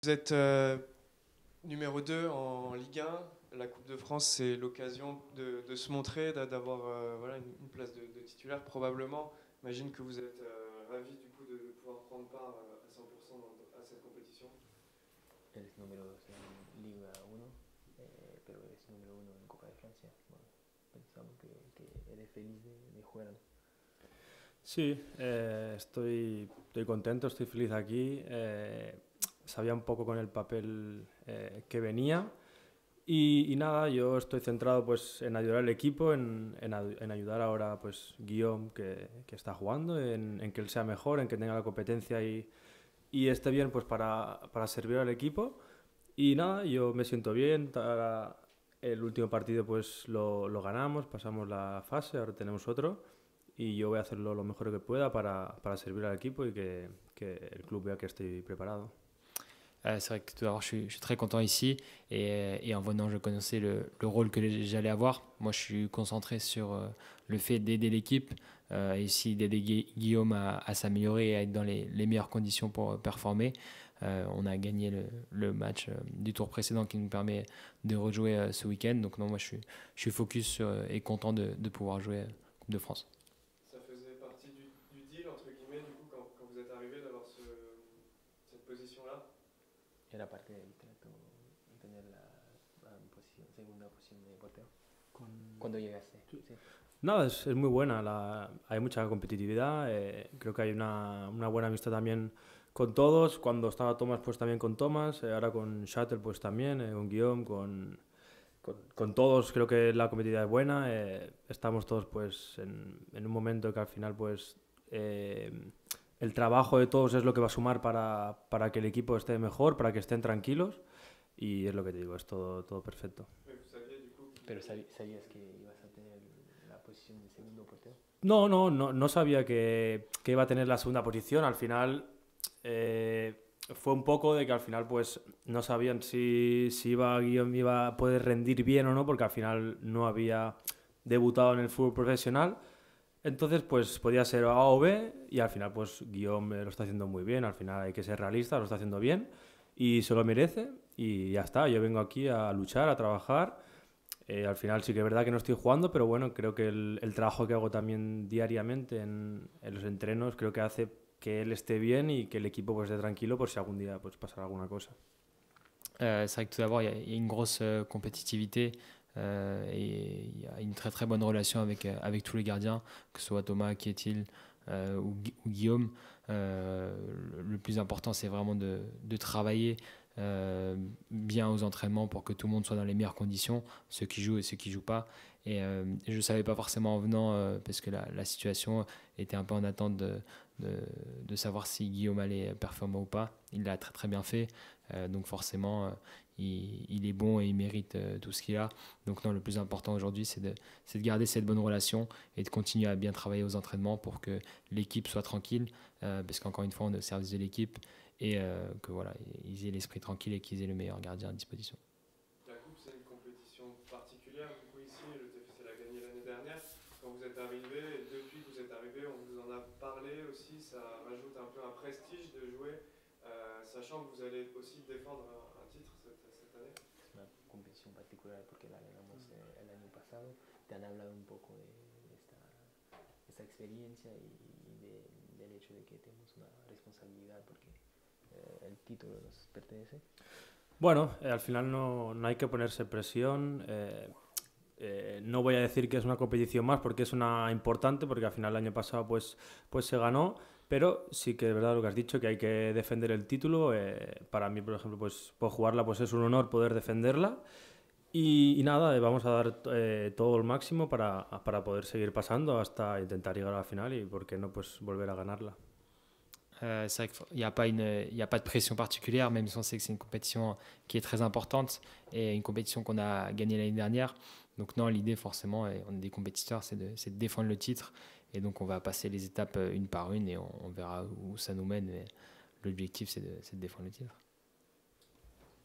Vous êtes numéro 2 en Ligue 1. La Coupe de France, c'est l'occasion de se montrer, d'avoir voilà, une place de titulaire probablement. J'imagine que vous êtes ravi du coup de pouvoir prendre part à 100% à cette compétition. Eres número 2 en Liga 1, pero eres número 1 en Copa de Francia. Bueno, pensamos que eres feliz de jugar. Sí, estoy contento, estoy feliz aquí. Sabía un poco con el papel que venía y nada, yo estoy centrado pues en ayudar al equipo, en ayudar ahora pues Guillaume que está jugando, en que él sea mejor, en que tenga la competencia y esté bien pues para servir al equipo. Y nada, yo me siento bien. El último partido pues lo ganamos, pasamos la fase, ahora tenemos otro y yo voy a hacerlo lo mejor que pueda para servir al equipo y que el club vea que estoy preparado. C'est vrai que tout d'abord, je suis très content ici et en venant, je connaissais le rôle que j'allais avoir. Moi, je suis concentré sur le fait d'aider l'équipe et ici d'aider Guillaume à s'améliorer et à être dans les meilleures conditions pour performer. On a gagné le match du tour précédent qui nous permet de rejouer ce week-end. Donc non, moi, je suis focus et content de pouvoir jouer Coupe de France. Ça faisait partie du deal, entre guillemets, du coup, quand vous êtes arrivé, d'avoir cette position-là. Era parte del trato tener la segunda posición de portero. Cuando llegaste. Sí. Nada, es muy buena, hay mucha competitividad, creo que hay una buena amistad también con todos. Cuando estaba Thomas pues también con Thomas, ahora con Shuttle pues también, con Guillaume, con todos creo que la competitividad es buena. Estamos todos pues en un momento que al final pues el trabajo de todos es lo que va a sumar para que el equipo esté mejor, para que estén tranquilos y es lo que te digo, es todo perfecto. Pero sabías que ibas a tener la posición de segundo portero. No sabía que iba a tener la segunda posición. Al final fue un poco de que al final pues no sabían si Guillaume iba a poder rendir bien o no, porque al final no había debutado en el fútbol profesional. Entonces pues podía ser A o B y al final pues Guillaume lo está haciendo muy bien. Al final hay que ser realista, lo está haciendo bien y se lo merece y ya está. Yo vengo aquí a luchar, a trabajar. Al final sí que es verdad que no estoy jugando, pero bueno, creo que el trabajo que hago también diariamente en los entrenos creo que hace que él esté bien y que el equipo pues esté tranquilo por si algún día pues pasara alguna cosa. C'est vrai que tout d'abord, il y a une grosse compétitivité et il y a une très très bonne relation avec tous les gardiens, que ce soit Thomas, Kietil ou Guillaume. Le plus important, c'est vraiment de travailler bien aux entraînements pour que tout le monde soit dans les meilleures conditions, ceux qui jouent et ceux qui jouent pas. Et je ne savais pas forcément en venant, parce que la situation était un peu en attente de savoir si Guillaume allait performer ou pas. Il l'a très très bien fait, donc forcément il est bon et il mérite tout ce qu'il a. Donc non, le plus important aujourd'hui, c'est de garder cette bonne relation et de continuer à bien travailler aux entraînements pour que l'équipe soit tranquille, parce qu'encore une fois, on est au service de l'équipe et que voilà, ils aient l'esprit tranquille et qu'ils aient le meilleur gardien à disposition. La Coupe, c'est une compétition particulière, du coup ici, le TFC l'a gagné l'année dernière. Quand vous êtes arrivé, et depuis que vous êtes arrivé, on vous en a parlé aussi, ça rajoute un peu un prestige de jouer, sachant que vous allez aussi défendre un titre cette année. Es una competición particular porque la ganamos el año pasado. Te han hablado un poco de esta experiencia del hecho de que tenemos una responsabilidad porque el título nos pertenece. Bueno, al final no hay que ponerse presión. No voy a decir que es una competición más porque es una importante, porque al final el año pasado pues se ganó, pero sí que es verdad lo que has dicho, que hay que defender el título. Para mí, por ejemplo, pues por jugarla pues es un honor poder defenderla y nada, vamos a dar todo el máximo para poder seguir pasando hasta intentar llegar a la final y por qué no pues volver a ganarla. C'est vrai qu'il n'y a pas il y a pas de pression particulière, même si on sait que c'est une compétition qui est très importante et une compétition qu'on a gagnée l'année dernière. Donc non, l'idée forcément, et on est des compétiteurs, c'est de défendre le titre. Et donc on va passer les étapes une par une et on verra où ça nous mène. Mais l'objectif, c'est de défendre le titre.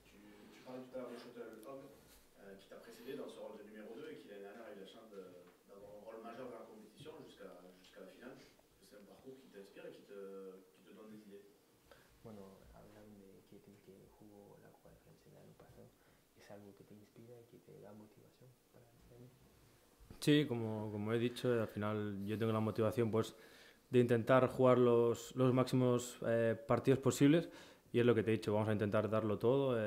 Tu parlais tout à l'heure de Chotel Homme qui t'a précédé dans ce rôle de numéro 2 et qui l'année dernière a eu la chance d'avoir un rôle majeur dans la compétition jusqu'à la finale. C'est un parcours qui t'inspire et qui te donne des idées. Bueno, hablan de que Martín, que jugó la Copa de Francia el año pasado, ¿es algo que te inspira y que te da motivación para el año? Sí, como he dicho, al final yo tengo la motivación pues de intentar jugar los máximos partidos posibles y es lo que te he dicho, vamos a intentar darlo todo,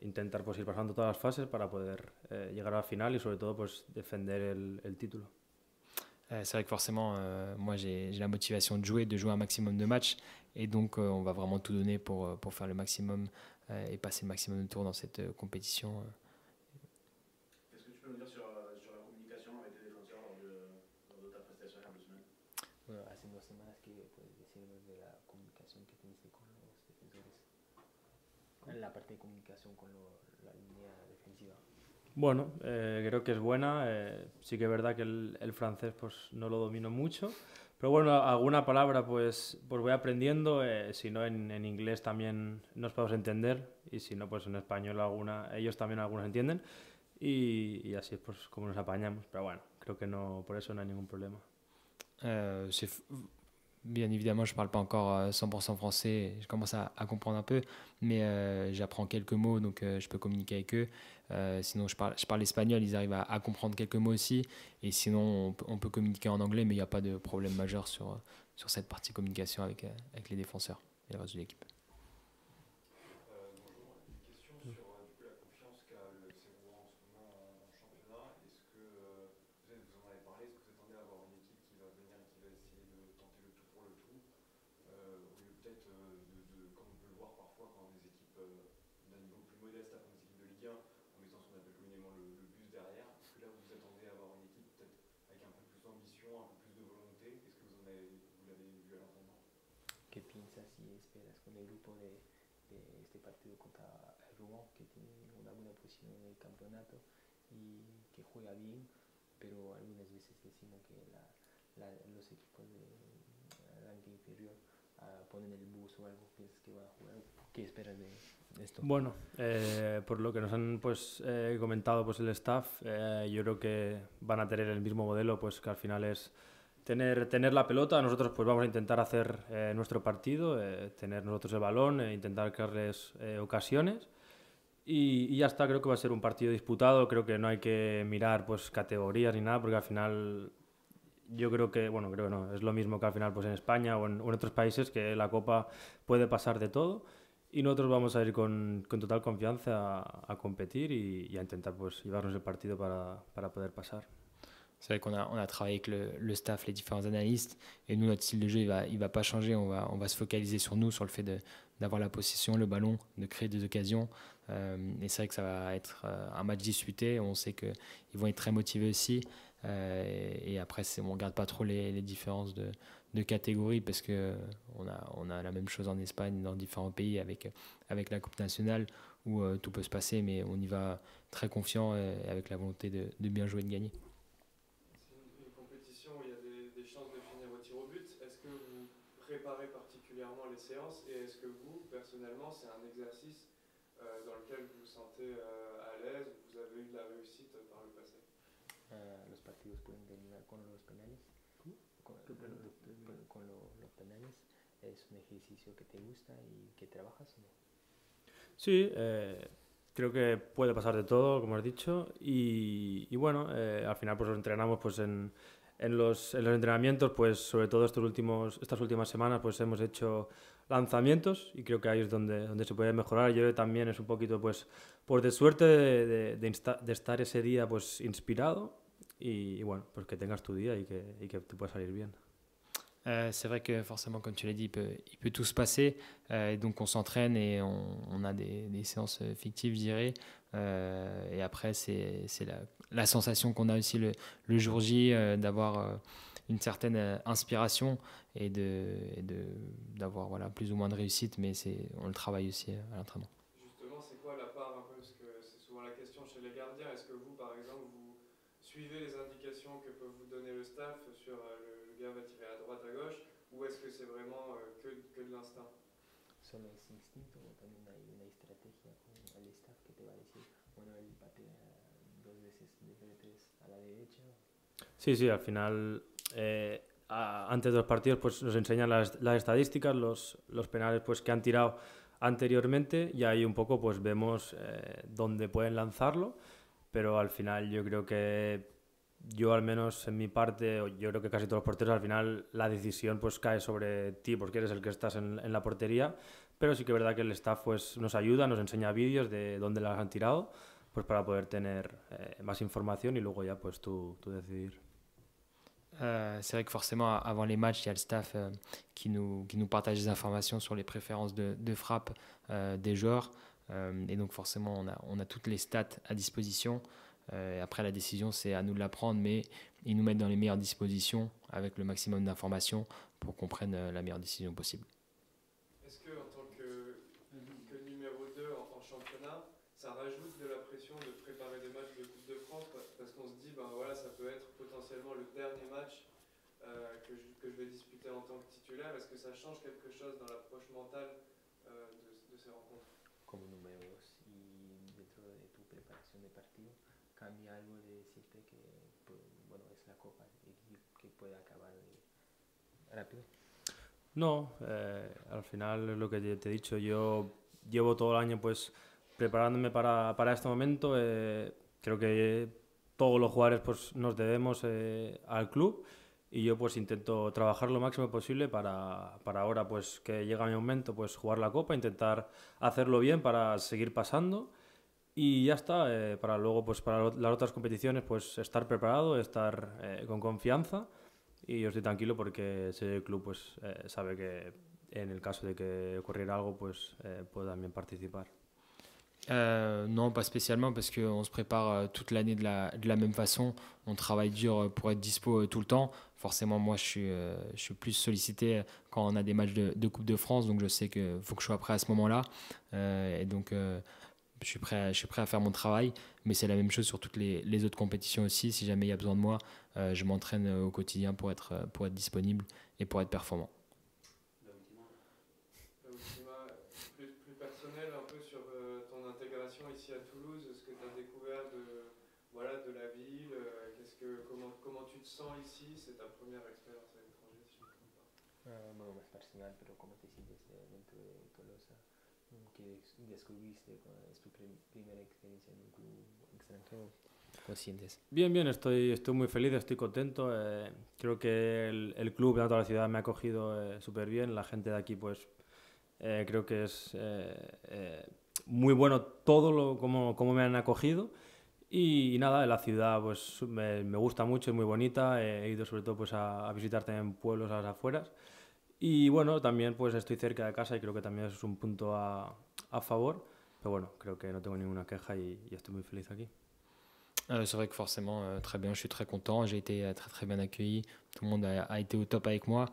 intentar pues ir pasando todas las fases para poder llegar a la final y sobre todo pues defender el título. C'est vrai que forcément, moi j'ai la motivation de jouer un maximum de matchs et donc on va vraiment tout donner pour faire le maximum et passer le maximum de tours dans cette compétition. Qu'est-ce que tu peux nous dire sur la communication avec tes défenseurs lors de ta prestation il y a 2 semaines? Bueno, hace 2 semanas que puedes decirnos de la comunicación que tuviste con los defensores, la parte de comunicación con la línea defensiva. Bueno, creo que es buena, sí que es verdad que el francés pues no lo domino mucho, pero bueno, alguna palabra pues voy aprendiendo, si no en inglés también nos podemos entender y si no pues en español ellos también algunos entienden y así es pues como nos apañamos, pero bueno, creo que no, por eso no hay ningún problema. Bien évidemment, je ne parle pas encore 100% français, je commence à comprendre un peu, mais j'apprends quelques mots, donc je peux communiquer avec eux. Sinon, je parle espagnol, ils arrivent à comprendre quelques mots aussi. Et sinon, on peut communiquer en anglais, mais il n'y a pas de problème majeur sur cette partie communication avec les défenseurs et le reste de l'équipe. Bonjour, une question sur la confiance qu'a le FC Rouen en ce moment en championnat. Est-ce que vous en avez parlé, est-ce que vous attendez à avoir une équipe qui va venir et qui va essayer de tenter le tout pour le tout, au lieu peut-être comme on peut le voir parfois quand des équipes d'un niveau plus modeste affrontent des équipes de Ligue 1 en mettant ce qu'on appelle communément le bus derrière. Est-ce que là vous attendez à avoir une équipe peut-être avec un peu plus d'ambition, un peu plus de volonté? Est-ce que vous l'avez vu à l'entraînement? ¿Qué piensas y esperas con el grupo de este partido contra Rouen, que tiene una buena posición en el campeonato y que juega bien, pero algunas veces decimos que los equipos de ranking inferior ponen el bus o algo? ¿Piensas que van a jugar? ¿Qué esperas de esto? Bueno, por lo que nos han pues comentado pues el staff, yo creo que van a tener el mismo modelo, pues que al final es tener la pelota. Nosotros pues vamos a intentar hacer nuestro partido, tener nosotros el balón, intentar crearles ocasiones y ya está. Creo que va a ser un partido disputado, creo que no hay que mirar pues categorías ni nada, porque al final yo creo que no, es lo mismo que al final pues en España o en otros países, que la Copa puede pasar de todo y nosotros vamos a ir con total confianza a competir y a intentar pues llevarnos el partido para poder pasar. C'est vrai qu'on a travaillé avec le staff, les différents analystes, et nous, notre style de jeu, il va pas changer. On va se focaliser sur nous, sur le fait d'avoir la possession, le ballon, de créer des occasions. Et c'est vrai que ça va être un match disputé. On sait qu'ils vont être très motivés aussi. Et après, on ne regarde pas trop les différences de catégories, parce qu'on a la même chose en Espagne, dans différents pays, avec la Coupe nationale, où tout peut se passer, mais on y va très confiant et avec la volonté de bien jouer et de gagner. Préparez particulièrement les séances et est-ce que vous, personnellement, c'est un exercice dans lequel vous vous sentez à l'aise, vous avez eu de la réussite par le passé? Los partidos pueden terminar con los penales. Con los penales. ¿Es un ejercicio que te gusta y que trabajas? ¿No? Sí, creo que puede pasar de todo, como has dicho, y bueno, al final pues lo entrenamos pues en los entrenamientos, pues sobre todo estas últimas semanas pues hemos hecho lanzamientos y creo que ahí es donde se puede mejorar. Yo creo que también es un poquito pues de suerte de estar ese día pues inspirado y bueno, pues que tengas tu día y que te pueda salir bien. C'est vrai que forcément, comme tu l'as dit, il peut tout se passer. Donc on s'entraîne et on a des séances fictives, je dirais. Et après, c'est la sensation qu'on a aussi le jour J, d'avoir une certaine inspiration et d'avoir voilà, plus ou moins de réussite, mais on le travaille aussi à l'entraînement. Justement, c'est quoi la part un peu, parce que c'est souvent la question chez les gardiens, est-ce que vous, par exemple, vous suivez les indications que peut vous donner le staff sur le gars va tirer à droite, à gauche, ou est-ce que c'est vraiment que de l'instinct? ¿Solo es instinto o también hay una estrategia con el staff que te va a decir, bueno, él patea 2 veces diferentes a la derecha? Sí, al final, antes de los partidos pues nos enseñan las estadísticas, los penales pues que han tirado anteriormente y ahí un poco pues vemos dónde pueden lanzarlo, pero al final yo creo que yo al menos en mi parte, o yo creo que casi todos los porteros al final la decisión pues cae sobre ti porque eres el que estás en la portería, pero sí que es verdad que el staff pues nos ayuda, nos enseña vídeos de dónde las han tirado pues para poder tener más información y luego ya pues tú decidir. C'est vrai que forcément, avant les matchs, il y a le staff qui nous partage des informations sur les préférences de frappe des joueurs. Et donc forcément, on a toutes les stats à disposition. Et après, la décision, c'est à nous de la prendre, mais ils nous mettent dans les meilleures dispositions avec le maximum d'informations pour qu'on prenne la meilleure décision possible. Est-ce que en tant que numéro 2 en championnat, ça rajoute de la pression de préparer des matchs de Coupe de France? Parce qu'on se dit, ben voilà, ça peut être potentiellement le dernier match que je vais disputer en tant que titulaire. Est-ce que ça change quelque chose dans l'approche mentale de ces rencontres? Como número 2 y dentro de tu preparación de partido, ¿cambia algo de decirte que pues, bueno, es la Copa y que puede acabar rápido? No, al final es lo que te he dicho, yo llevo todo el año pues preparándome para este momento, creo que todos los jugadores pues nos debemos al club y yo pues intento trabajar lo máximo posible para ahora pues que llega mi momento pues jugar la Copa, intentar hacerlo bien para seguir pasando y ya está, para luego pues para las otras competiciones pues estar preparado, estar con confianza y yo estoy tranquilo porque ese club pues sabe que en el caso de que ocurriera algo pues puedo también participar. Non, pas spécialement parce qu'on se prépare toute l'année de la même façon. On travaille dur pour être dispo tout le temps. Forcément, moi, je suis plus sollicité quand on a des matchs de Coupe de France, donc je sais qu'il faut que je sois prêt à ce moment-là. Et donc, je suis prêt à faire mon travail, mais c'est la même chose sur toutes les autres compétitions aussi. Si jamais il y a besoin de moi, je m'entraîne au quotidien pour être disponible et pour être performant. Plus personnel un peu sur ton intégration ici à Toulouse, ce que tu as découvert de la ville, comment tu te sens ici, c'est ta première expérience à l'étranger si je ne me trompe pas. Bueno, más personal, pero ¿cómo te sientes dentro de Tolosa? ¿Qué descubriste? ¿Es tu primera experiencia en un club extranjero? ¿Cómo sientes? Bien, estoy muy feliz, estoy contento. Creo que el club, tanto la ciudad, me ha acogido súper bien. La gente de aquí, pues, creo que es muy bueno todo como me han acogido. Y nada, la ciudad pues me gusta mucho, es muy bonita. He ido sobre todo pues a visitar también pueblos a las afueras. Y bueno, también pues estoy cerca de casa y creo que también es un punto a favor. Pero bueno, creo que no tengo ninguna queja y estoy muy feliz aquí. C'est vrai que forcément, très bien, je suis très content, j'ai été très très bien accueilli, tout le monde a été au top avec moi.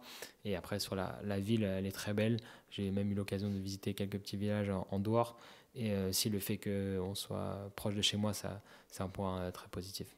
Et après, sur la ville, elle est très belle. J'ai même eu l'occasion de visiter quelques petits villages en dehors. Et si le fait qu'on soit proche de chez moi, c'est un point très positif.